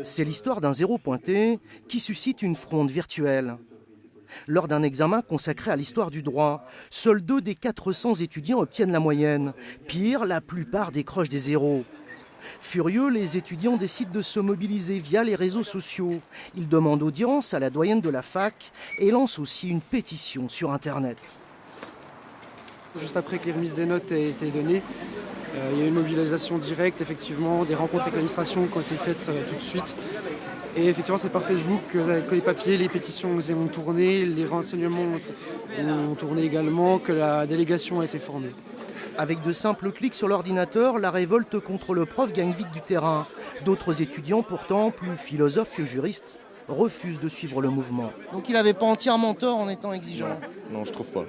C'est l'histoire d'un zéro pointé qui suscite une fronde virtuelle. Lors d'un examen consacré à l'histoire du droit, seuls 2 des 400 étudiants obtiennent la moyenne. Pire, la plupart décrochent des zéros. Furieux, les étudiants décident de se mobiliser via les réseaux sociaux. Ils demandent audience à la doyenne de la fac et lancent aussi une pétition sur Internet. Juste après que les remises des notes aient été données, il y a eu une mobilisation directe, effectivement, des rencontres avec l'administration qui ont été faites tout de suite. Et effectivement, c'est par Facebook que les papiers, les pétitions ont tourné, les renseignements ont tourné également, que la délégation a été formée. Avec de simples clics sur l'ordinateur, la révolte contre le prof gagne vite du terrain. D'autres étudiants, pourtant plus philosophes que juristes, refusent de suivre le mouvement. Donc il n'avait pas entièrement tort en étant exigeant. Non, je trouve pas.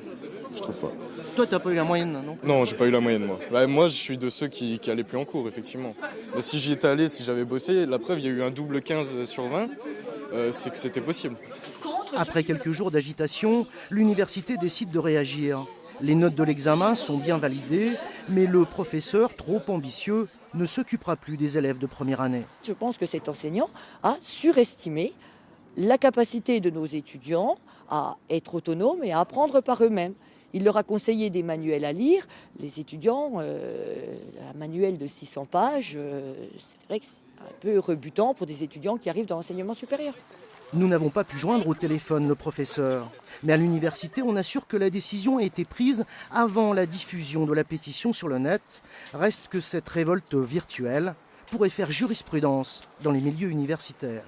Toi, t'as pas eu la moyenne, non? Non, j'ai pas eu la moyenne, moi. Moi, je suis de ceux qui allaient plus en cours, effectivement. Mais si j'y étais allé, si j'avais bossé, la preuve, il y a eu un double 15 sur 20, c'est que c'était possible. Après quelques jours d'agitation, l'université décide de réagir. Les notes de l'examen sont bien validées, mais le professeur, trop ambitieux, ne s'occupera plus des élèves de première année. Je pense que cet enseignant a surestimé la capacité de nos étudiants à être autonomes et à apprendre par eux-mêmes. Il leur a conseillé des manuels à lire. Les étudiants, un manuel de 600 pages, c'est vrai que c'est un peu rebutant pour des étudiants qui arrivent dans l'enseignement supérieur. Nous n'avons pas pu joindre au téléphone le professeur. Mais à l'université, on assure que la décision a été prise avant la diffusion de la pétition sur le net. Reste que cette révolte virtuelle pourrait faire jurisprudence dans les milieux universitaires.